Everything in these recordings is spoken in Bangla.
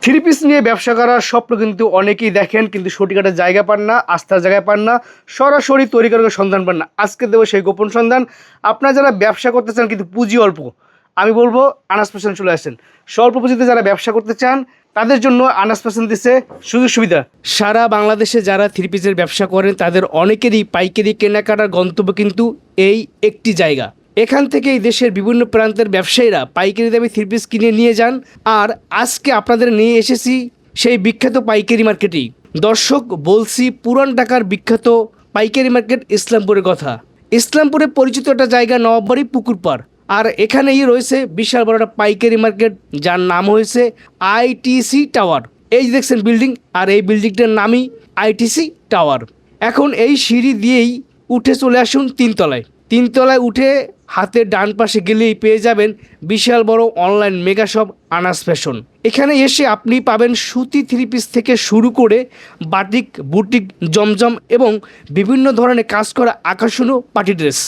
থ্রি পিস নিয়ে ব্যবসা করার স্বপ্ন কিন্তু অনেকেই দেখেন, কিন্তু সঠিক একটা জায়গা পান না, আস্থার জায়গায় পান না, সরাসরি তৈরি করার সন্ধান পান না। আজকে দেবো সেই গোপন সন্ধান। আপনারা যারা ব্যবসা করতে চান কিন্তু পুঁজি অল্প, আমি বলবো আনাস ফ্যাশন চলে আসেন। স্বল্প পুঁজিতে যারা ব্যবসা করতে চান তাদের জন্য আনাস ফ্যাশন দিচ্ছে সুযোগ সুবিধা। সারা বাংলাদেশে যারা থ্রি পিসের ব্যবসা করেন তাদের অনেকেরই পাইকারি কেনাকাটার গন্তব্য কিন্তু এই একটি জায়গা। এখান থেকেই দেশের বিভিন্ন প্রান্তের ব্যবসায়ীরা পাইকারি দামে থ্রি পিস কিনে নিয়ে যান। আর আজকে আপনাদের নিয়ে এসেছি সেই বিখ্যাত পাইকারি মার্কেটেই। দর্শক, বলছি পুরান ঢাকার বিখ্যাত পাইকারি মার্কেট ইসলামপুরের কথা। ইসলামপুরে পরিচিত একটা জায়গা নবাববাড়ি পুকুর পাড়। আর এখানেই রয়েছে বিশাল বড় একটা পাইকারি মার্কেট, যার নাম হয়েছে আইটিসি টাওয়ার। এই যে দেখছেন বিল্ডিং, আর এই বিল্ডিংটার নামই আইটিসি টাওয়ার। এখন এই সিঁড়ি দিয়েই উঠে চলে আসুন তিনতলায়। তিনতলায় উঠে হাতের ডান পাশে গেলেই পেয়ে যাবেন বিশাল বড় online mega shop Anas fashion. এখানে এসে আপনি পাবেন সুতি থ্রি পিস থেকে শুরু করে বাটিক, বুটিক, জমজম এবং বিভিন্ন ধরনের কাজ করা আকর্ষণীয় পার্টি ড্রেস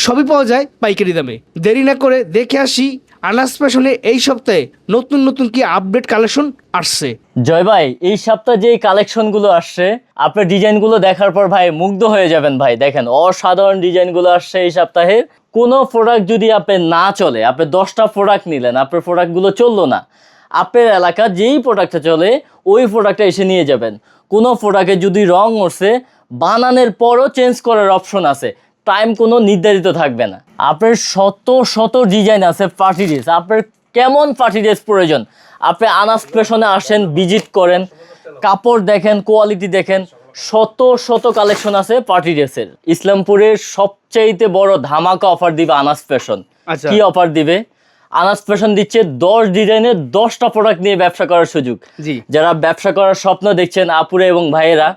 সবই পাওয়া যায় পাইকারি দামে। দেরি না করে দেখে আসি আনাস ফ্যাশনে এই সপ্তাহে নতুন নতুন কি আপডেট কালেকশন আসছে। জয় ভাই, এই সপ্তাহে যে কালেকশনগুলো আসছে আপনার ডিজাইনগুলো দেখার পর ভাই মুগ্ধ হয়ে যাবেন। ভাই দেখেন, অসাধারণ ডিজাইনগুলো আসছে এই সপ্তাহে। কোনো প্রোডাক্ট যদি আপনার না চলে, আপনি 10টা প্রোডাক্ট নিলেন, আপনার প্রোডাক্টগুলো চললো না, আপনার এলাকা যেই প্রোডাক্টটা চলে ওই প্রোডাক্টটা এসে নিয়ে যাবেন। কোনো প্রোডাক্টে যদি রং উঠছে, বানানোর পরও চেঞ্জ করার অপশন আছে, টাইম কোনো নির্ধারিত থাকবে না। আপনার শত শত ডিজাইন আছে পার্টি ড্রেস। আপনার কেমন পার্টি ড্রেস প্রয়োজন, আপনি আনাস ফ্যাশনে আসেন, ভিজিট করেন, কাপড় দেখেন, কোয়ালিটি দেখেন, শত শত কালেকশন আছে পার্টি ড্রেসের। ইসলামপুরের সবচাইতে বড় ধামাকা অফার দিবে আনাস ফ্যাশন। কি অফার দিবে? আনাস ফ্যাশন দিচ্ছে 10 ডিজাইনের 10টা প্রোডাক্ট নিয়ে ব্যবসা করার সুযোগ। যারা ব্যবসা করার স্বপ্ন দেখছেন আপুরে এবং ভাইয়েরা,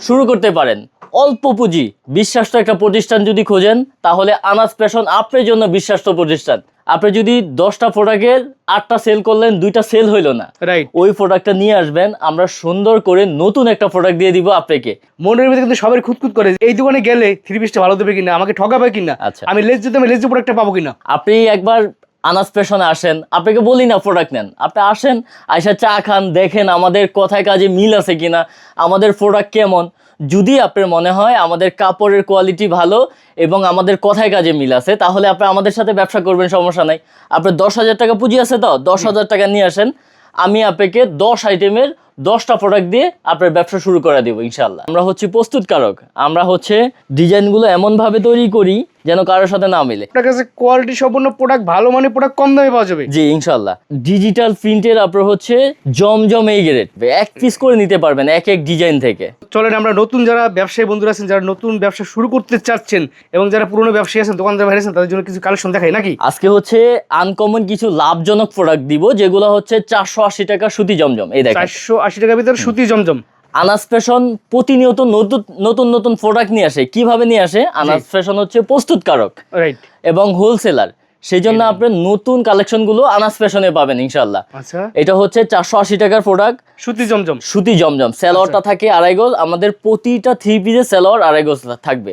শুরু করতে পারেন। অল্প পুঁজি, বিশ্বাস্ত একটা প্রতিষ্ঠান যদি খোঁজেন তাহলে আনাস ফ্যাশন আপনার জন্য বিশ্বাস্ত প্রতিষ্ঠান। আপনি যদি 10টা প্রোডাক্টের 8টা সেল করলেন, 2টা সেল হইলো না, ওই প্রোডাক্টটা নিয়ে আসবেন, আমরা সুন্দর করে নতুন একটা প্রোডাক্ট দিয়ে দিব আপনাকে। মনের ভিতরে কিন্তু সবাই খুঁতখুত করে এই দোকানে গেলে থ্রি পিসটা ভালো দেবে কিনা, আমাকে ঠকাবে কিনা, আমি লেজ প্রোডাক্টটা পাবো কিনা। আপনি একবার আনাস ফ্যাশনে আসেন, আপনাকে বলি না প্রোডাক্ট নেন, আপনি আসেন, আইসা চা খান, দেখেন আমাদের কথায় কাজে মিল আছে কিনা, আমাদের প্রোডাক্ট কেমন। যদি আপনার মনে হয় আমাদের কাপড়ের কোয়ালিটি ভালো এবং আমাদের কথায় কাজে মিল আছে, তাহলে আপনি আমাদের সাথে ব্যবসা করবেন, সমস্যা নাই। আপনার 10,000 টাকা পুঁজি আছে তো 10,000 টাকা নিয়ে আসেন, আমি আপনাকে 10 আইটেমের 10টা প্রোডাক্ট দিয়ে আপনার ব্যবসা শুরু করে দেবো ইনশাল্লাহ। আমরা হচ্ছে প্রস্তুতকারক, আমরা হচ্ছে ডিজাইনগুলো এমনভাবে তৈরি করি যেন কারোর সাথে না মিলে। আপনার কাছে কোয়ালিটি সম্পন্ন প্রোডাক্ট, ভালো মানের প্রোডাক্ট কম দামে পাওয়া যাবে। জি ইনশাল্লাহ। ডিজিটাল প্রিন্টের আপনার হচ্ছে জমজম এই গ্রেড, এক পিস করে নিতে পারবেন এক এক ডিজাইন থেকে। চলেন আমরা নতুন যারা ব্যবসায়ী বন্ধুরা আছেন, যারা নতুন ব্যবসা শুরু করতে চাচ্ছেন এবং যারা পুরনো ব্যবসায়ী আছেন, দোকানদার ভাই আছেন, তাদের জন্য কিছু কালেকশন দেখাই নাকি। আজকে হচ্ছে আনকমন কিছু লাভজনক প্রোডাক্ট দিব, যেগুলো হচ্ছে 480 টাকা সুতি জমজম। এই দেখেন 480 টাকার ভিতরে সুতি জমজম। আনাস ফ্যাশন প্রতিনিয়ত নতুন নতুন প্রোডাক্ট নিয়ে আসে। কিভাবে নিয়ে আসে? আনাস ফ্যাশন হচ্ছে প্রস্তুতকারক এবং হোলসেলার, সেই জন্য আপনার নতুন কালেকশন গুলো আনাস ফ্যাশনে পাবেন ইনশাল্লাহ। এটা হচ্ছে 480 টাকার প্রোডাক্ট, সুতি জমজম। সুতি জমজম সালোয়ারটা থাকে 2.5 গজ, আমাদের প্রতিটা থ্রি পিসের সালোয়ার 2.5 গজ থাকবে।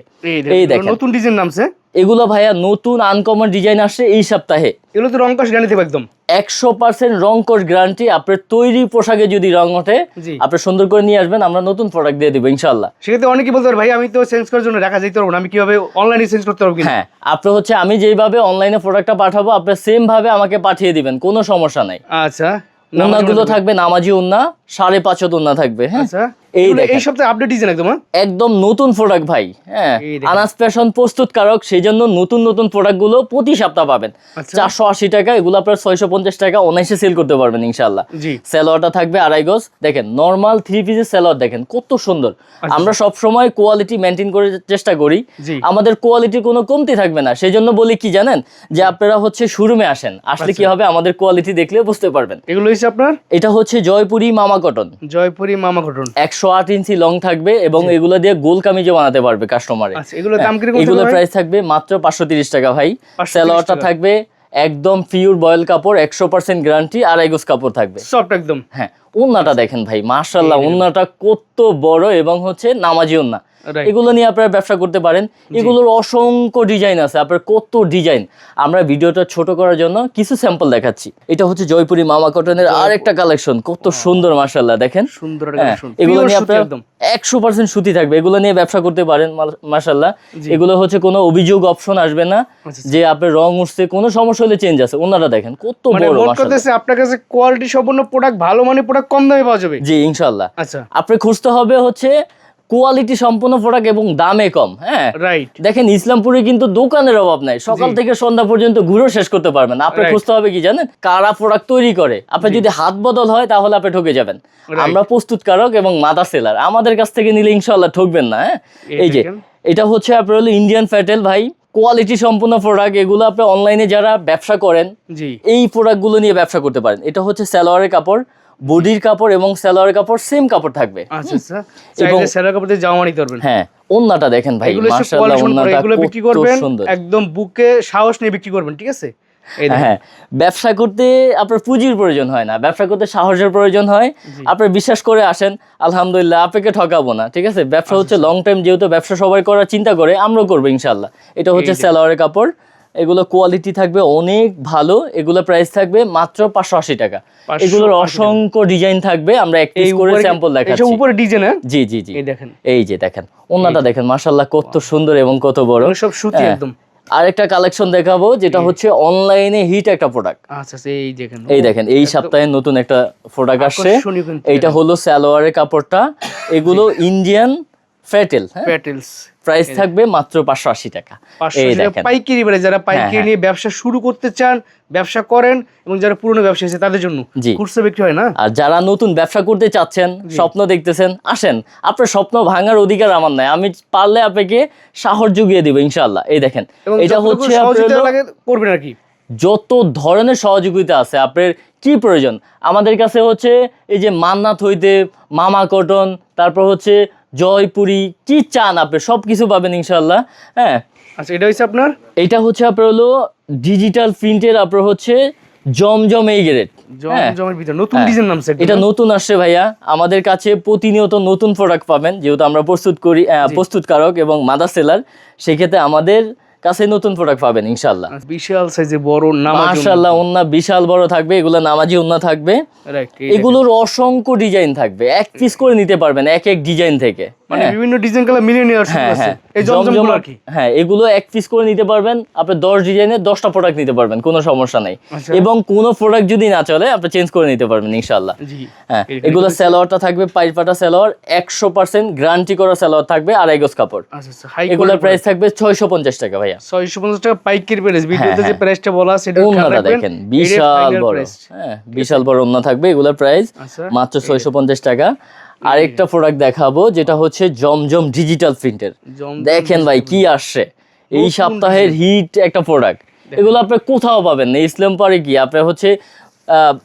এই দেখেন নতুন ডিজাইন নামছে এগুলো ভাইয়া, নতুন আনকমন ডিজাইন আসছে এই সপ্তাহে। এগুলো তো রং কস গ্যারান্টি দেবে একদম 100% রং কোড গ্যারান্টি। আপনার তৈরি পোশাকে যদি রং ওঠে, আপনি সুন্দর করে নিয়ে আসবেন, আমরা নতুন প্রোডাক্ট দিয়ে দিব ইনশাআল্লাহ। সেক্ষেত্রে অনেকেই বলতে পারে ভাই আমি তো চেঞ্জ করার জন্য রাখা যেতে পারবো না, আমি কিভাবে অনলাইনে চেঞ্জ করতে পারবো? হ্যাঁ, আপনি হচ্ছে আমি যেভাবে অনলাইনে প্রোডাক্টটা পাঠাবো আপনি সেম ভাবে আমাকে পাঠিয়ে দিবেন, কোনো সমস্যা নাই। আচ্ছা, ওন্নাগুলো থাকবে নামাজি ওন্না, 5.5 ওন্না থাকবে। হ্যাঁ, এই সপ্তাহে আপডেট ডিজাইন একদম নতুন প্রোডাক্ট ভাই। হ্যাঁ, আনাস ফ্যাশন প্রস্তুতকারক, সেই জন্য নতুন নতুন প্রোডাক্ট গুলো প্রতি সপ্তাহ পাবেন। 480 টাকা, এগুলো আপনার 650 টাকা অনায়াসে সেল করতে পারবেন ইনশাআল্লাহ। সালোয়ারটা থাকবে 2.5 গজ। দেখেন নরমাল থ্রি পিসের সালোয়ার দেখেন কত সুন্দর। আমরা সব সময় কোয়ালিটি মেনটেন করে চেষ্টা করি, আমাদের কোয়ালিটির কোনো কমতি থাকবে না। সেই জন্য বলি কি জানেন, যে আপনারা হচ্ছে শোরুমে আসেন, আসলে কি হবে আমাদের কোয়ালিটি দেখলে বুঝতে পারবেন। এগুলো হচ্ছে আপনার, এটা হচ্ছে জয়পুরি মামা কটন। 108 ইঞ্চি লং থাকবে এবং এগুলো দিয়ে গোল কামিজও বানাতে পারবে কাস্টমারে। এগুলোর প্রাইস থাকবে মাত্র 530 টাকা ভাই। সালোয়ারটা থাকবে একদম পিওর বয়েল কাপড়, 100% গ্যারান্টি, 2.5 গজ কাপড় থাকবে, সফট একদম। হ্যাঁ, ওন্নাটা দেখেন ভাই, মাশাআল্লাহ, এই দেখেন। ওন্নাটা কত বড় এবং হচ্ছে নামাজি ওন্না। Right. এগুলো নিয়ে আপনারা ব্যবসা করতে পারেন। এগুলোর অসংখ্য ডিজাইন আছে, আপনার কত ডিজাইন। আমরা ভিডিওটা ছোট করার জন্য কিছু স্যাম্পল দেখাচ্ছি। এটা হচ্ছে জয়পুরি মামা কটনের আরেকটা কালেকশন, কত সুন্দর মাশাআল্লাহ, দেখেন। সুন্দর একটা হ্যাঁ, collection। এগুলো Pure নিয়ে সুতি আপনারা একদম। 100% সুতি থাকবে, এগুলো নিয়ে ব্যবসা করতে পারেন মাশাআল্লাহ। জি। এগুলো হচ্ছে কোনো অভিযোগ অপশন আসবে না আচ্ছা, যে আপনার রং উঠছে, কোনো সমস্যা হলে চেঞ্জ আছে। ওনারা দেখেন কত মানে বড় মোট মাশাআল্লাহ। কথাছে আপনার কাছে কোয়ালিটি সম্পন্ন প্রোডাক্ট, ভালো মানের প্রোডাক্ট কম দামে পাওয়া যাবে। জি ইনশাআল্লাহ। আচ্ছা, আপনি খুঁজতে হবে হচ্ছে কোয়ালিটি সম্পন্ন প্রোডাক্ট এবং দামে কম। হ্যাঁ, রাইট। দেখেন ইসলামপুরে কিন্তু দোকানের অভাব নাই, সকাল জি। থেকে সন্ধ্যা পর্যন্ত ঘুরে শেষ করতে পারবেন। আপনি Right. খুঁজতে হবে কি জানেন, কারা প্রোডাক্ট তৈরি করে। আপনি যদি হাত বদল হয় তাহলে আপনি ঠকে যাবেন। Right. আমরা প্রস্তুতকারক এবং মাদা সেলার, আমাদের কাছ থেকে নিলে ইনশাআল্লাহ ঠকবেন না। হ্যাঁ, এই যে দেখেন। এটা হচ্ছে আপনার হলো ইন্ডিয়ান ফ্যাটেল ভাই, কোয়ালিটি সম্পন্ন প্রোডাক্ট। এগুলো আপনি অনলাইনে যারা ব্যবসা করেন জি, এই প্রোডাক্টগুলো নিয়ে ব্যবসা করতে পারেন। এটা হচ্ছে সালোয়ারের কাপড়, বডির কাপড় এবং সালোয়ারের কাপড় সেম কাপড় থাকবে। আচ্ছা আচ্ছা। চাইলে সেলার কাপড় দিয়ে জামা নিতে পারবেন। হ্যাঁ, ওন্নাটা দেখেন ভাই, এগুলো হচ্ছে মাশাআল্লাহ, কোয়ালিটি সম্পন্ন, ওন্নাটা এগুলো বিক্রি কত করবেন সুন্দর। একদম বুকে সাহস নিয়ে বিক্রি করবেন, ঠিক আছে? এই দেখেন। হ্যাঁ, ব্যবসা করতে আপনার পুঁজির প্রয়োজন হয় না, ব্যবসা করতে সাহসের প্রয়োজন হয়। জি। আপনি বিশ্বাস করে আসেন, আলহামদুলিল্লাহ, আপনাকে ঠকাবো না, ঠিক আছে? ব্যবসা হচ্ছে লং টাইম, যেহেতু ব্যবসা সবাই করার চিন্তা করে, আমরাও করবো ইনশাআল্লাহ। এটা হচ্ছে এই যে। সালোয়ারের কাপড়, এগুলো কোয়ালিটি থাকবে অনেক ভালো। এগুলো প্রাইস থাকবে মাত্র 580 টাকা। 580 এগুলোর টাকা। অসংখ্য ডিজাইন থাকবে, আমরা এক পিস করে উপরে- স্যাম্পল এইসব দেখাচ্ছি। উপরে ডিজাইন, হ্যাঁ? জি জি জি, এই দেখেন। এই যে দেখেন ওন্নাটা দেখেন, মাশাআল্লাহ কত সুন্দর এবং কত বড়। এগুলো সব সুতি হ্যাঁ। একদম। আরেকটা কালেকশন দেখাবো, যেটা হচ্ছে অনলাইনে হিট একটা প্রোডাক্ট। আচ্ছা আচ্ছা, এই দেখেন। এই দেখেন, এই সপ্তাহে নতুন একটা প্রোডাক্ট আসছে। আকর্ষণীয় কিন্তু এইটা হলো সালোয়ারের কাপড়টা, এগুলো ইন্ডিয়ান ফ্যাটেল। হ্যাঁ, প্যাটেলস। প্রাইস থাকবে মাত্র 580 টাকা। 500 এই টাকা দেখেন, পাইকারি বারে, যারা পাইকারি হ্যাঁ। নিয়ে ব্যবসা শুরু করতে চান, ব্যবসা করেন, এবং যারা পুরনো ব্যবসা আছে তাদের জন্য জি। খুচরা বিক্রি হয় না? আর যারা নতুন ব্যবসা করতে চাচ্ছেন, স্বপ্ন দেখতেছেন, আসেন। আপনার স্বপ্ন ভাঙার অধিকার আমার নাই, আমি পারলে আপনাকে সাহস জুগিয়ে দিব ইনশাআল্লাহ। এই দেখেন, এবং এটা যতটুকু হচ্ছে আপনার সহযোগিতা হলো লাগে করবেন আর কি। যত ধরনের সহযোগিতা আছে, আপনার কি প্রয়োজন আমাদের কাছে হচ্ছে এই যে মান্নাত হইতে মামা কটন, তারপর হচ্ছে জয়পুরি, কি চান আপনি সব কিছু পাবেন ইনশাআল্লাহ। হ্যাঁ, আচ্ছা, এটা হচ্ছে আপনার এটা হচ্ছে আপনার হলো ডিজিটাল প্রিন্টের, আপনার হচ্ছে জমজম এই গ্রেড। জমের ভিতরে নতুন হ্যাঁ। ডিজাইন নামছে একদম। এটা নতুন আসছে ভাইয়া, আমাদের কাছে প্রতিনিয়ত নতুন প্রোডাক্ট পাবেন, যেহেতু আমরা প্রস্তুতকারক এবং মাদা সেলার, সেক্ষেত্রে আমাদের কাছে নতুন প্রোডাক্ট পাবেন ইনশাআল্লাহ। আচ্ছা, বিশাল সাইজে বড় নামাজ। মাশাআল্লাহ, ওন্না বিশাল বড় থাকবে, এগুলো নামাজি ওন্না থাকবে। রাইট। এগুলোর অসংখ্য ডিজাইন থাকবে, এক পিস করে নিতে পারবেন এক এক ডিজাইন থেকে। মানে বিভিন্ন ডিজাইন কালার মিলিয়ে নেওয়ার সুযোগ হ্যাঁ আছে। হ্যাঁ, এই জমজমগুলো আর কি। হ্যাঁ, এগুলো এক পিস করে নিতে পারবেন। আপনি 10 ডিজাইনের 10টা প্রোডাক্ট নিতে পারবেন, কোনো সমস্যা নেই। আচ্ছা। এবং কোনো প্রোডাক্ট যদি না চলে আপনি চেঞ্জ করে নিতে পারবেন ইনশাআল্লাহ। জি। হ্যাঁ, এখানে এগুলো রয়েছে- সালোয়ারটা থাকবে পাইপাটা সালোয়ার, 100% গ্যারান্টি করা সালোয়ার থাকবে, 2.5 গজ কাপড়। আচ্ছা আচ্ছা, হাই এগুলোর প্রাইস থাকবে 650 টাকা ভাইয়া। 650 টাকা পাইকারি প্রাইস। ভিডিওতে যে হ্যাঁ। প্রাইসটা বলা আছে সেটা খেয়াল ওন্নাটা রাখবেন। দেখেন, বিশাল final বড়। price। হ্যাঁ, বিশাল বড় ওন্না থাকবে, এগুলোর প্রাইস আচ্ছা। মাত্র 650 টাকা। আরেকটা প্রোডাক্ট দেখাবো, যেটা হচ্ছে জমজম ডিজিটাল প্রিন্টের। জমজম দেখেন ভাই কি আসছে, এই নতুন সপ্তাহের হিট একটা প্রোডাক্ট। এগুলো আপনি কোথাও পাবেন না, ইসলাম পারে কি আপনি হচ্ছে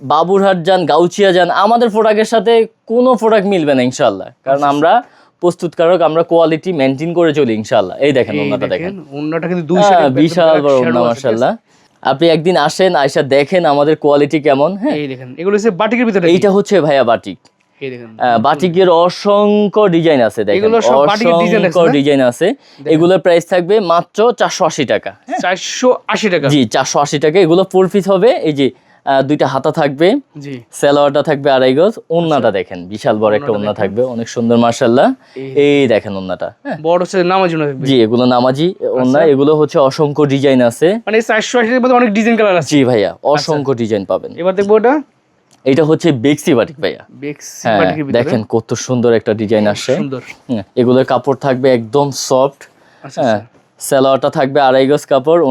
বাবুরহাট যান, গাউচিয়া যান, আমাদের প্রোডাক্টের সাথে কোনো প্রোডাক্ট মিলবে না ইনশাআল্লাহ, কারণ আমরা প্রস্তুতকারক, আমরা কোয়ালিটি মেনটেন করে চলি ইনশাআল্লাহ। এই দেখেন ওন্নাটা দেখেন, ওন্নাটা কিন্তু 200 হ্যাঁ, বিশাল বড় ওন্না মাশাআল্লাহ। আপনি একদিন আসেন, আয়সা দেখেন আমাদের কোয়ালিটি কেমন। হ্যাঁ, এই দেখেন, এগুলো হচ্ছে বাটিকের ভিতরে। এইটা হচ্ছে ভাইয়া বাটিক। এই দেখেন, বাটিকের অসংখ্য ডিজাইন আছে, দেখেন এগুলো সব বাটিকের ডিজাইন আছে অসংখ্য না? ডিজাইন আছে। এগুলোর প্রাইস থাকবে মাত্র 480 টাকা। 480 টাকা। জি, 480 টাকা। এগুলো 4 পিস হবে, এই যে দুইটা হাতা থাকবে, জি। সালোয়ারটা থাকবে 2.5 গজ, ওন্নাটা দেখেন বিশাল বড় একটা ওন্না থাকবে, অনেক সুন্দর মাশাআল্লাহ। এই দেখেন ওন্নাটা। হ্যাঁ, বড় হচ্ছে নামাজ জন্য থাকবে। জি, এগুলো নামাজি ওন্না, এগুলো হচ্ছে অসংখ্য ডিজাইন আছে। মানে 480 এর মধ্যে অনেক ডিজাইন কালার আছে। জি ভাইয়া, অসংখ্য ডিজাইন পাবেন। এবার দেখবো এটা এটা হচ্ছে বেক্সি বাটিক ভাইয়া। বেক্সি হ্যাঁ, বাটিকের ভিতরে। দেখেন কত সুন্দর একটা ডিজাইন আসছে। সুন্দর। এগুলোর কাপড় থাকবে একদম সফট। আচ্ছা হ্যাঁ, সালোয়ারটা থাকবে 2.5 গজ কাপড়,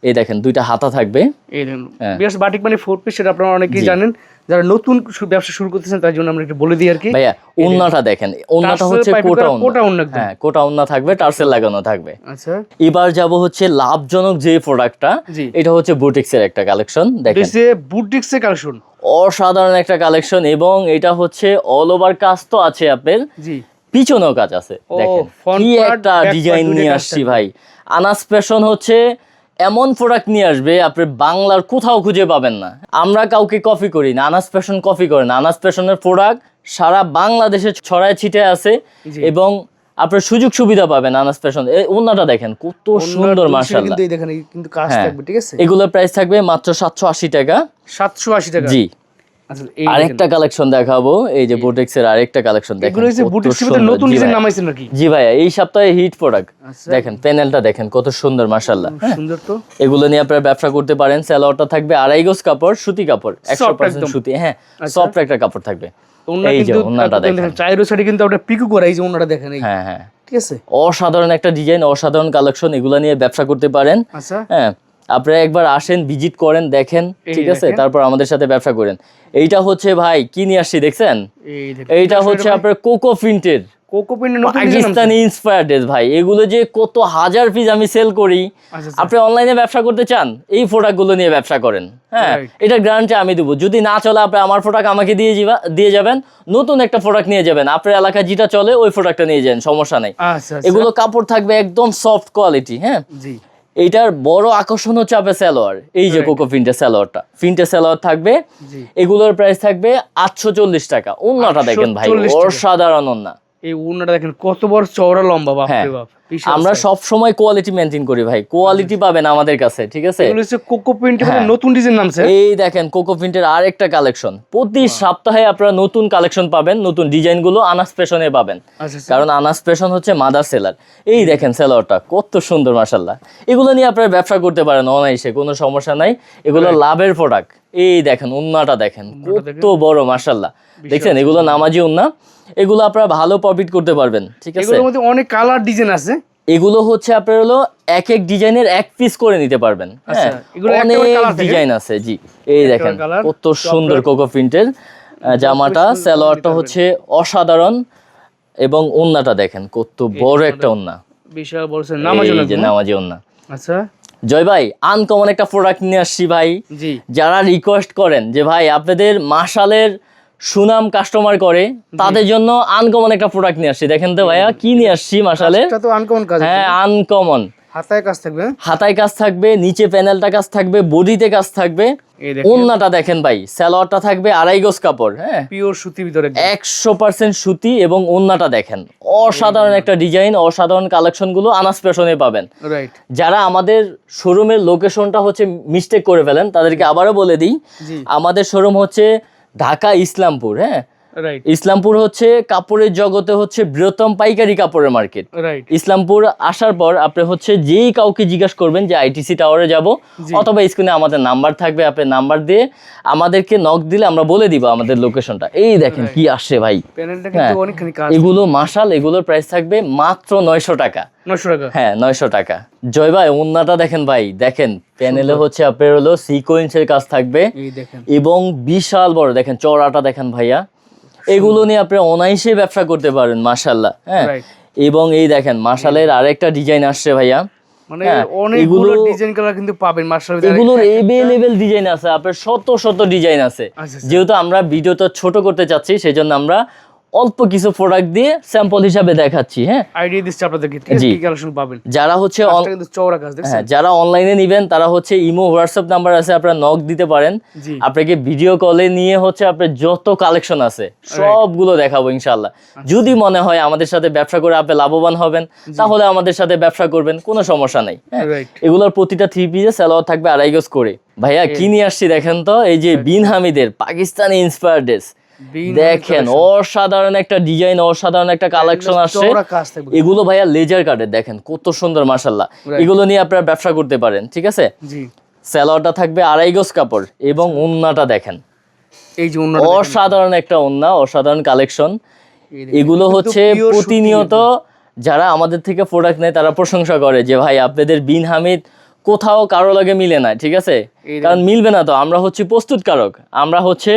এই দেখেন দুইটা হাতা থাকবে। এই দেখুন, হ্যাঁ। বিয়াস বাটিক মানে 4 পিস, সেটা আপনারা অনেকেই জানেন। যারা নতুন ব্যবসা শুরু করতেছেন তার জন্য আমরা একটু বলে দিই আর কি। ভাইয়া ওন্নাটা দেখেন, ওন্নাটা টার্সেল হচ্ছে পাইপ কোটা করা, ওন্না। কোটা ওন্না একদম। হ্যাঁ, কোটা ওন্না থাকবে, টার্সেল লাগানো থাকবে। আচ্ছা, এবার যাব হচ্ছে লাভজনক যে প্রোডাক্টটা, জি। এটা হচ্ছে বুটিক্সের একটা কালেকশন। দেখেন দিছে বুটিক্সের কালেকশন। অসাধারণ একটা কালেকশন, এবং এটা হচ্ছে অল ওভার কাজ তো আছে আপনার, জি। পিছনেও কাজ আছে। ও, দেখেন front কি part, একটা back part ডিজাইন ডিজাইন নিয়ে দুইটাই কাজ আসছি থাকবে। ভাই। আনাস ফ্যাশন হচ্ছে এমন প্রোডাক্ট নিয়ে আসবে আপনি বাংলার কোথাও খুঁজে পাবেন না। আমরা কাউকে কপি করি না, আনাস ফ্যাশন কপি করে না। আনাস ফ্যাশনের প্রোডাক্ট সারা বাংলাদেশে ছড়ায় ছিটে আছে জি। এবং আপনার সুযোগ সুবিধা পাবেন আনাস ফ্যাশন। এই ওন্নাটা দেখেন কত সুন্দর মাশাআল্লাহ। কিন্তু এই দেখেন এই কিন্তু কাজ হ্যাঁ। থাকবে, ঠিক আছে? এগুলোর প্রাইস থাকবে মাত্র 780 টাকা। 780 টাকা। জি। আচ্ছা, এই আরেকটা কালেকশন দেখাবো, এই যে বুটিক্সের আরেকটা কালেকশন দেখেন। এগুলো হচ্ছে কত বুটিক্সের সুন্দর। নতুন জি ডিজাইন ভাইয়া। নামাইছেন নাকি? জি ভাইয়া, এই সপ্তাহে হিট প্রোডাক্ট আচ্ছা। দেখেন, প্যানেলটা দেখেন কত সুন্দর মাশাআল্লাহ। সুন্দর তো। এগুলো নিয়ে আপনারা ব্যবসা করতে পারেন। সালোয়ারটা থাকবে 2.5 গজ কাপড়, সুতি কাপড়, 100% সুতি। হ্যাঁ, সফট একটা কাপড় থাকবে। ওন্না এই যে কিন্তু ওন্নাটা দেখেন। চাইরো সাইডে কিন্তু আপনারা পিকু করা, এই যে ওন্নাটা দেখেন এই, হ্যাঁ হ্যাঁ, ঠিক আছে? অসাধারণ একটা ডিজাইন, অসাধারণ কালেকশন। এগুলো নিয়ে ব্যবসা করতে পারেন। আচ্ছা। হ্যাঁ, আপনারা একবার আসেন, ভিজিট করেন, দেখেন, এই ঠিক আছে? দেখেন। তারপর আমাদের সাথে ব্যবসা করেন। এইটা হচ্ছে ভাই কি নিয়ে আসছি দেখছেন? এই দেখেন। এইটা হচ্ছে আপনার কোকো প্রিন্টের কোকো প্রিন্টের নতুন ডিজাইন পাকিস্তানি ইন্সপায়ার্ড ড্রেস ভাই। এগুলো যে কত হাজার পিস আমি সেল করি। আচ্ছা। আপনি অনলাইনে ব্যবসা করতে চান, এই প্রোডাক্টগুলো নিয়ে ব্যবসা করেন। হ্যাঁ, Right. এটা গ্যারান্টি আমি দেবো। যদি না চলে আপনি আমার প্রোডাক্ট আমাকে দিয়ে যাবেন, নতুন একটা প্রোডাক্ট নিয়ে যাবেন। আপনার এলাকায় যেটা চলে ওই প্রোডাক্টটা নিয়ে যান, সমস্যা নাই। আচ্ছা। এগুলো কাপড় থাকবে একদম সফট কোয়ালিটি। হ্যাঁ, জি। এইটার বড় আকর্ষণ হচ্ছে আপনার সালোয়ার। এই যে কোকো প্রিন্টের সালোয়ারটা, প্রিন্টের সালোয়ার থাকবে। জি। এগুলোর প্রাইস থাকবে 840 টাকা। ওন্নাটা দেখেন ভাই, 840 টাকা। অসাধারণ ওন্না। এই ওন্নাটা দেখেন কত বড় চওড়া লম্বা, বাপ হ্যাঁ, রে বাপ। বিশাল আমরা size। সব সময় কোয়ালিটি মেনটেন করি ভাই, কোয়ালিটি পাবেন আমাদের কাছে, ঠিক আছে? এগুলো হচ্ছে কোকো প্রিন্টের হ্যাঁ। নতুন ডিজাইন নামছে। এই দেখেন কোকো প্রিন্টের আরেকটা কালেকশন। প্রতি সপ্তাহে আপনারা নতুন কালেকশন পাবেন, নতুন ডিজাইনগুলো আনাস ফ্যাশনে পাবেন। আচ্ছা। কারণ আনাস ফ্যাশন হচ্ছে মাদার সেলার। এই দেখেন সেলারটা কত সুন্দর মাশাআল্লাহ। এগুলো নিয়ে আপনারা ব্যবসা করতে পারেন অনায়াসে, কোনো সমস্যা নাই। এগুলো লাভের প্রোডাক্ট। এই দেখেন ওন্নাটা দেখেন কত বড় মাশাআল্লাহ। দেখছেন এগুলো নামাজি ওন্না। এগুলো আপনারা ভালো প্রফিট করতে পারবেন, ঠিক আছে? এগুলোর মধ্যে অনেক কালার ডিজাইন আছে। এগুলো হচ্ছে আপনার হলো এক এক ডিজাইনের এক পিস করে নিতে পারবেন। আচ্ছা, হ্যাঁ, এগুলো একটা অনেক করে colour থাকে? ডিজাইন আছে। জি, এই একটা দেখেন করে colour। কত সুন্দর কোকো প্রিন্টের জামাটা। সুন্দর সালোয়ারটা নিতে হচ্ছে অসাধারণ এবং ওন্নাটা দেখেন কত বড় একটা ওন্না। বিশাল বড় সাইজ নামাজ এই যে নামাজি ওন্না। আচ্ছা। জয় ভাই, আনকমন একটা প্রোডাক্ট নিয়ে আসছি ভাই। জি। যারা রিকোয়েস্ট করেন যে ভাই আপনাদের মাশালের সুনাম কাস্টমার করে, তাদের জন্য আনকমন একটা প্রোডাক্ট নিয়ে আসছি। দেখেন তো ভাইয়া কি নিয়ে আসছি মাশালের। এটা তো আনকমন কাজ। হ্যাঁ, আনকমন। হাতায় কাজ থাকবে। হাতায় কাজ থাকবে, নিচে প্যানেলটা কাজ থাকবে, বডিতে কাজ থাকবে। এই দেখেন ওন্নাটা দেখেন ভাই, সালোয়ারটা থাকবে 2.5 গজ কাপড়। হ্যাঁ, পিওর সুতির ভিতরে। 100% সুতি এবং ওন্নাটা দেখেন অসাধারণ একটা ডিজাইন, অসাধারণ কালেকশন গুলো আনাস ফ্যাশনে পাবেন। রাইট। যারা আমাদের শোরুমের লোকেশনটা হচ্ছে মিস্টেক করে ফেলেন, তাদেরকে আবারও বলে দিই, জি। আমাদের শোরুম হচ্ছে ঢাকা ইসলামপুর। হ্যাঁ, রাইট। ইসলামপুর হচ্ছে কাপড়ের জগতে হচ্ছে বৃহত্তম পাইকারি কাপড়ের মার্কেট। রাইট। ইসলামপুর আসার পর আপনি হচ্ছে যেই কাউকে জিজ্ঞাসা করবেন যে আইটিসি টাওয়ারে যাব, অথবা স্ক্রিনে আমাদের নাম্বার থাকবে, আপনি নাম্বার দিয়ে আমাদেরকে নক দিলে আমরা বলে দিব আমাদের লোকেশনটা। এই দেখেন কি আসে ভাই, প্যানেলটা কিন্তু অনেকখানি কাজ। এগুলো মাশাল, এগুলোর প্রাইস থাকবে মাত্র 900 টাকা। 900 টাকা। হ্যাঁ, 900 টাকা। জয় ভাই, ওন্নাটা দেখেন ভাই, দেখেন প্যানেলে হচ্ছে আপনার হলো সিকোয়েন্সের কাজ থাকবে এই দেখেন এবং বিশাল বড় দেখেন চওড়াটা দেখেন ভাইয়া। এগুলো নিয়ে আপনি অনায়াসে ব্যবসা করতে পারেন মাশাআল্লাহ। হ্যাঁ, Right. এবং এই দেখেন মাশালের আরেকটা ডিজাইন আসছে ভাইয়া। মানে হ্যাঁ, অনেকগুলো ডিজাইন কালার কিন্তু পাবেন মাশাআল্লাহ। এগুলোর এভেলেবেল ডিজাইন আছে, আপনার শত শত ডিজাইন আছে। আচ্ছা। যেহেতু আমরা ভিডিওটা ছোট করতে চাচ্ছি, সেই জন্য আমরা অল্প কিছু প্রোডাক্ট দিয়ে স্যাম্পল হিসাবে দেখাচ্ছি। হ্যাঁ, আইডিয়া দিচ্ছি আপনাদেরকে, ঠিক আছে? জি। কি কালেকশন পাবেন। যারা হচ্ছে কাজটা কিন্তু চওড়া কাজ দেখছেন। হ্যাঁ, যারা অনলাইনে নিবেন তারা হচ্ছে ইমো হোয়াটসঅ্যাপ নাম্বার আছে, আপনারা নক দিতে পারেন। জি। আপনাকে ভিডিও কলে নিয়ে হচ্ছে আপনার যত কালেকশন আছে সবগুলো দেখাবো ইনশাআল্লাহ। যদি মনে হয় আমাদের সাথে ব্যবসা করে আপনি লাভবান হবেন, তাহলে আমাদের সাথে ব্যবসা করবেন, কোনো সমস্যা নাই। হ্যাঁ, রাইট। এগুলোর প্রতিটা 3 পিসে সালোয়ার থাকবে 2.5 গজ করে। ভাইয়া কি নিয়ে আসছি দেখেন তো, এই যে বিন হামিদের পাকিস্তানি ইন্সপায়ার্ড ড্রেস। দেখেন অসাধারণ একটা ডিজাইন, অসাধারণ একটা কালেকশন আসছে। চওড়া কাজ থাকবে। এগুলো ভাইয়া লেজার কাটের, দেখেন কত সুন্দর মাশাআল্লাহ। এগুলো নিয়ে আপনারা ব্যবসা করতে পারেন, ঠিক আছে? জি। সালোয়ারটা থাকবে 2.5 গজ কাপড় এবং ওন্নাটা দেখেন এই যে ওন্নাটা দেখেন। অসাধারণ একটা ওন্না, অসাধারণ কালেকশন। এই দেখেন, এগুলো কিন্তু হচ্ছে pure সুতি প্রতিনিয়ত যারা আমাদের থেকে প্রোডাক্ট নেয় তারা প্রশংসা করে যে ভাই আপনাদের বিন হামিদ কোথাও কারো লাগে মিলে না, ঠিক আছে? কারণ মিলবে না তো, আমরা হচ্ছে প্রস্তুতকারক, আমরা হচ্ছে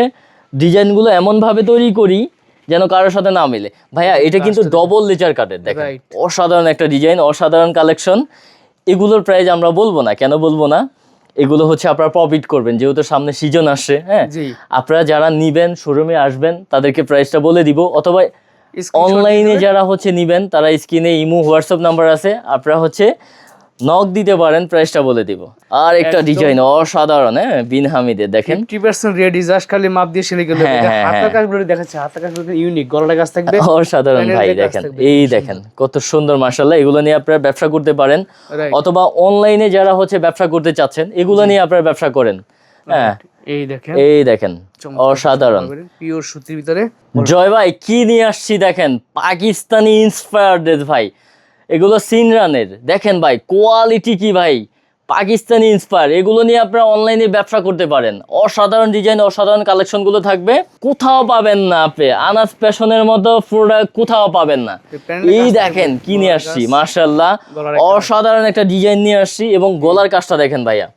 ডিজাইনগুলো এমনভাবে তৈরি করি যেন কারোর সাথে না মিলে। ভাইয়া এটা কিন্তু ডবল লেজার কাটের, দেখেন Right. অসাধারণ একটা ডিজাইন, অসাধারণ কালেকশন। এগুলোর প্রাইস আমরা বলবো না, কেন বলবো না, এগুলো হচ্ছে আপনারা প্রফিট করবেন, যেহেতু সামনে সিজন আসছে। হ্যাঁ, জি। আপনারা যারা নিবেন শোরুমে আসবেন, তাদেরকে প্রাইসটা বলে দিব, অথবা Screenshot অনলাইনে দিবেন। যারা হচ্ছে নিবেন তারা স্ক্রিনে ইমো হোয়াটসঅ্যাপ নাম্বার আছে, আপনারা হচ্ছে নক দিতে পারেন, প্রাইসটা বলে দিব। আর একটা একদম। ডিজাইন অসাধারণ, হ্যাঁ, বিন হামিদের দেখেন 50% রেডি, জাস্ট খালি মাপ দিয়ে সেলাই করলে হ্যাঁ, হ্যাঁ, হাতের হ্যাঁ। কাজগুলো দেখাচ্ছে, হাতের কাজগুলো ইউনিক, গলার কাজ থাকবে, অসাধারণ প্যানেলের ভাই কাজ দেখেন, থাকবে, এই খুব দেখেন কত সুন্দর মাশাআল্লাহ। এগুলো নিয়ে আপনারা ব্যবসা করতে পারেন, Right. অথবা অনলাইনে যারা হচ্ছে ব্যবসা করতে চাচ্ছেন এগুলো নিয়ে আপনারা ব্যবসা করেন। হ্যাঁ, এই দেখেন এই দেখেন অসাধারণ। পিওর সুতির ভিতরে। জয় ভাই কি নিয়ে আসছি দেখেন, পাকিস্তানি ইন্সপায়ার্ড ড্রেস ভাই, এগুলো সিনরানের দেখেন ভাই, কোয়ালিটি কি ভাই, পাকিস্তানি ইন্সপায়ার। এগুলো নিয়ে আপনারা অনলাইনে ব্যবসা করতে পারেন। অসাধারণ ডিজাইন, অসাধারণ কালেকশনগুলো থাকবে, কোথাও পাবেন না আপনি। আনাস ফ্যাশনের মতো প্রোডাক্ট কোথাও পাবেন না। এই দেখেন কি নিয়ে আসছি, মাশাআল্লাহ অসাধারণ একটা ডিজাইন নিয়ে আসছি, এবং গলার কাজটা দেখেন ভাইয়া,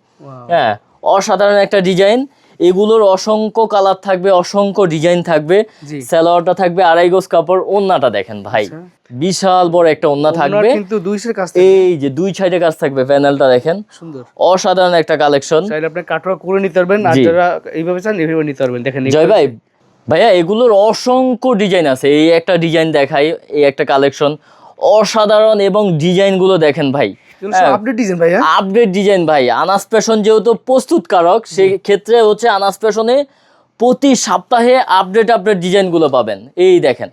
হ্যাঁ, অসাধারণ একটা ডিজাইন। এগুলোর অসংখ্য কালার থাকবে, অসংখ্য ডিজাইন থাকবে। জি। সালোয়ারটা থাকবে 2.5 গজ কাপড়, ওন্নাটা দেখেন ভাই, বিশাল বড় একটা ওন্না থাকবে, কিন্তু দুই সাইডে কাজ থাকবে, এই যে দুই সাইডে কাজ থাকবে, প্যানেলটা দেখেন সুন্দর। অসাধারণ একটা কালেকশন। চাইলে আপনি কাটওয়ার্ক করে নিতে পারবেন, আর জি। যারা এইভাবে চান এইভাবে নিতে পারবেন। দেখেন জয় ভাই, ভাইয়া এগুলোর অসংখ্য ডিজাইন আছে, এই একটা ডিজাইন দেখাই, এই একটা কালেকশন অসাধারণ, এবং ডিজাইনগুলো দেখেন ভাই, আপডেট ডিজাইন ভাই। হ্যাঁ, আপডেট ডিজাইন ভাই। আনাস ফ্যাশন যেহেতু প্রস্তুতকারক, সেই ক্ষেত্রে হচ্ছে আনাস ফ্যাশনে প্রতি সপ্তাহে আপডেট ডিজাইনগুলো পাবেন। এই দেখেন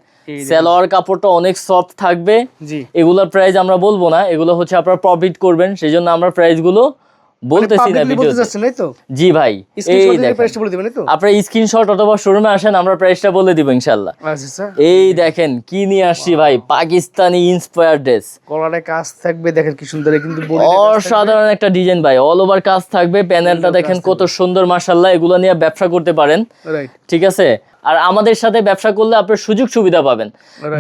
সালোয়ার কাপড়টা অনেক সফট থাকবে। জি। এগুলোর প্রাইস আমরা বলবো না, এগুলো হচ্ছে আপনারা প্রফিট করবেন, সেই জন্য আমরা প্রাইসগুলো বলতেছি না ভিডিওতে। নাই তো? জি ভাই, এই স্ক্রিনশট দিয়ে দেখেন প্রাইসটা বলে দিবেন তো? আপনারা স্ক্রিনশট অথবা শোরুমে আসেন, আমরা প্রাইসটা বলে দিব ইনশাআল্লাহ। আচ্ছা স্যার। এই দেখেন কি নিয়ে আসছি ভাই, পাকিস্তানি ইন্সপায়ার্ড ড্রেস, কলারে কাজ থাকবে, দেখেন কি সুন্দর, কিন্তু অসাধারণ একটা ডিজাইন ভাই, অল ওভার কাজ থাকবে, প্যানেলটা দেখেন কত সুন্দর মাশাআল্লাহ। এগুলো নিয়ে ব্যবসা করতে পারেন, রাইট। ঠিক আছে। আর আমাদের সাথে ব্যবসা করলে আপনার সুযোগ সুবিধা পাবেন,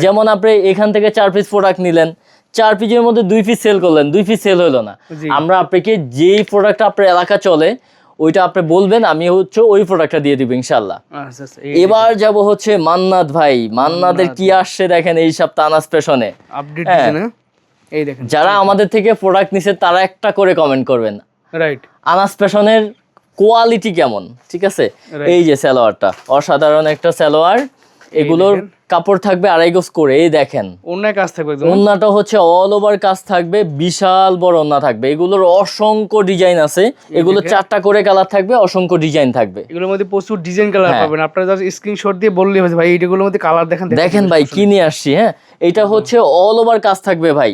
যেমন আপনি এখান থেকে 4 পিস প্রোডাক্ট নিলেন, 4 পিসের মধ্যে 2 পিস সেল করলেন, 2 পিস সেল হলো না, জি। আমরা আপনাকে যেই প্রোডাক্টটা আপনার এলাকা চলে ওইটা আপনি বলবেন, আমি হচ্ছে ওই প্রোডাক্টটা দিয়ে দিব ইনশাআল্লাহ। আচ্ছা আচ্ছা। এবার যাব হচ্ছে মান্নাত ভাই, মান্নাতের কি আসছে দেখেন এই সপ্তাহ আনাস ফ্যাশনে। Update design. এই দেখেন যারা আমাদের থেকে প্রোডাক্ট নিছে তারা একটা করে কমেন্ট করবেন, রাইট। আনাস ফ্যাশনের কোয়ালিটি কেমন, ঠিক আছে। এই যে সালোয়ারটা অসাধারণ একটা সালোয়ার, এগুলোর কাপড় থাকবে 2.5 গজ করে, এই দেখেন ওন্নায় কাজ থাকবে একদম। ওন্নাটা হচ্ছে অল ওভার কাজ থাকবে, বিশাল বড় ওন্না থাকবে। এগুলোর অসংখ্য ডিজাইন আছে, এগুলো 4টা করে কালার থাকবে, অসংখ্য ডিজাইন থাকবে। এগুলোর মধ্যে প্রচুর ডিজাইন কালার পাবেন, আপনারা জাস্ট স্ক্রিনশট দিয়ে বললেই হবে ভাই এইগুলোর মধ্যে কালার দেখেন। দেখেন ভাই কি নিয়ে আসছি, হ্যাঁ, এটা হচ্ছে অল ওভার কাজ থাকবে ভাই,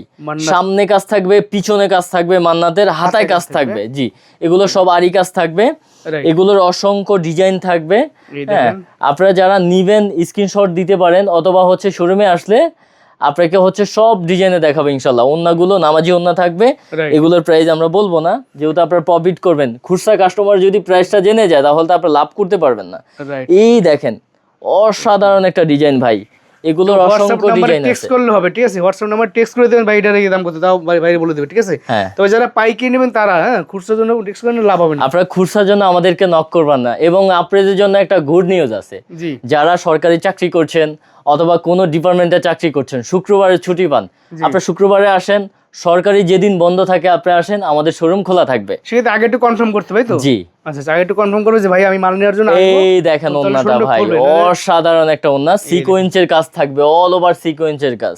সামনে কাজ থাকবে, পিছনে কাজ থাকবে, মান্নাতের হাতায় কাজ থাকবে, জি, এগুলো সব আরি কাজ থাকবে, এগুলোর অসংখ্য ডিজাইন থাকবে। হ্যাঁ, আপনারা যারা নিবেন স্ক্রিনশট দিতে পারেন, অথবা হচ্ছে শোরুমে আসলে আপনাকে হচ্ছে সব ডিজাইনে দেখাবে ইনশাল্লাহ। ওন্নাগুলো নামাজি ওন্না থাকবে, এগুলোর প্রাইস আমরা বলবো না, যেহেতু আপনারা প্রফিট করবেন। খুচরা কাস্টমার যদি প্রাইসটা জেনে যায় তাহলে তো আপনারা লাভ করতে পারবেন না। এই দেখেন অসাধারণ একটা ডিজাইন ভাই, এগুলোর অসংখ্য ডিজাইন আছে। টেক্সট করলে হবে, ঠিক আছে, হোয়াটসঅ্যাপ নাম্বার টেক্সট করে দেবেন ভাই, এটার এই দাম কত তাও বাইরে বলে দেবে, ঠিক আছে। তবে যারা পাইকারি নেবেন তারা, হ্যাঁ, খুচরার জন্য টেক্সট করলে লাভ হবে না। আপনারা খুচরার জন্য আমাদেরকে নক করবেন না। এবং আপনাদের জন্য একটা গুড নিউজ আছে, জি। যারা সরকারি চাকরি করছেন অথবা কোনো ডিপার্টমেন্টে চাকরি করছেন, শুক্রবারে ছুটি পান, আপনারা শুক্রবারে আসেন, সরকারি যেদিন বন্ধ থাকে আপনি আসেন, আমাদের শোরুম খোলা থাকবে। সেটা আগে একটু কনফার্ম করতে ভাই তো? জি। আচ্ছা, আগে একটু কনফার্ম করবে যে ভাই আমি মাল নেওয়ার জন্য আসবো। এই দেখেন ওন্নাটা ভাই, অসাধারণ একটা ওন্না, সিকোয়েন্সের কাজ থাকবে, অল ওভার সিকোয়েন্সের কাজ,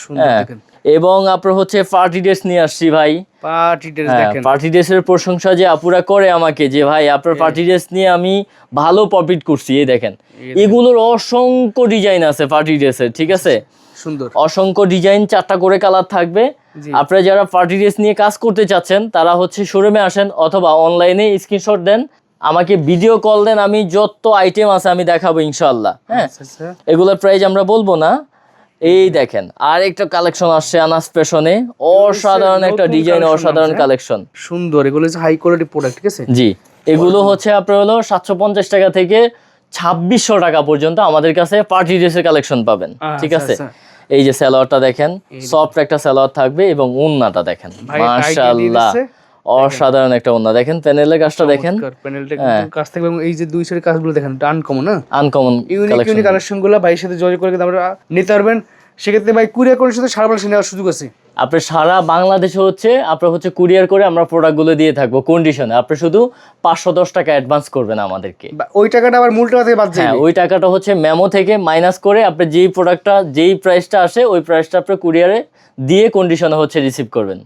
সুন্দর দেখেন। এবং আপনার হচ্ছে পার্টি ড্রেস নিয়ে আসছি ভাই, পার্টি ড্রেস দেখেন। পার্টি ড্রেসের প্রশংসা যে আপুরা করে আমাকে, যে ভাই আপনার পার্টি ড্রেস নিয়ে আমি ভালো প্রফিট করছি। এই দেখেন এগুলোর অসংখ্য ডিজাইন আছে পার্টি ড্রেসের, ঠিক আছে, সুন্দর অসংখ্য ডিজাইন, 4টা করে কালার থাকবে। আপনারা যারা পার্টি ড্রেস নিয়ে কাজ করতে চাচ্ছেন তারা হচ্ছে শোরুমে আসেন, অথবা অনলাইনে স্ক্রিনশট দেন, আমাকে ভিডিও কল দেন, আমি যত আইটেম আছে আমি দেখাবো ইনশাআল্লাহ। হ্যাঁ, এগুলোর প্রাইস আমরা বলবো না। এই দেখেন আর একটা কালেকশন আসছে আনাস ফ্যাশনে, অসাধারণ একটা ডিজাইন, অসাধারণ কালেকশন, সুন্দর। এগুলো হচ্ছে হাই কোয়ালিটি প্রোডাক্ট, ঠিক আছে। জি, এগুলো হচ্ছে আপনার হলো 750 টাকা থেকে 2600 টাকা পর্যন্ত আমাদের কাছে পার্টি ড্রেসের কালেকশন পাবেন, ঠিক আছে। এই যে সালোয়ারটা দেখেন, সফট একটা সালোয়ার থাকবে, এবং ওন্নাটা দেখেন মাশাআল্লাহ অসাধারণ একটা ওন্না। দেখেন প্যানেলের কাজটা দেখেন, প্যানেলটা কাজ থাকবে, এবং এই যে দুই সাইডের কাজগুলো দেখেন আনকমন, না আনকমন ইউনিক কালেকশনগুলো ভাইয়ের সাথে যোগাযোগ করে আমরা নিতে পারবেন। সেক্ষেত্রে ভাই কুরিয়ার করে সাথে সারা বাংলাদেশে নেওয়ার সুযোগ আছে। আপনি সারা বাংলাদেশে হচ্ছে আপনার হচ্ছে কুরিয়ার করে আমরা প্রোডাক্টগুলো দিয়ে থাকবো কন্ডিশনে। আপনি শুধু 510 টাকা অ্যাডভান্স করবেন আমাদেরকে, ওই টাকাটা আবার মূল টাকা থেকে বাদ যাবে। হ্যাঁ, ওই টাকাটা হচ্ছে মেমো থেকে মাইনাস করে আপনি যেই প্রোডাক্টটা যেই প্রাইসটা আসে ওই প্রাইসটা আপনি কুরিয়ারে দিয়ে কন্ডিশনে হচ্ছে রিসিভ করবেন।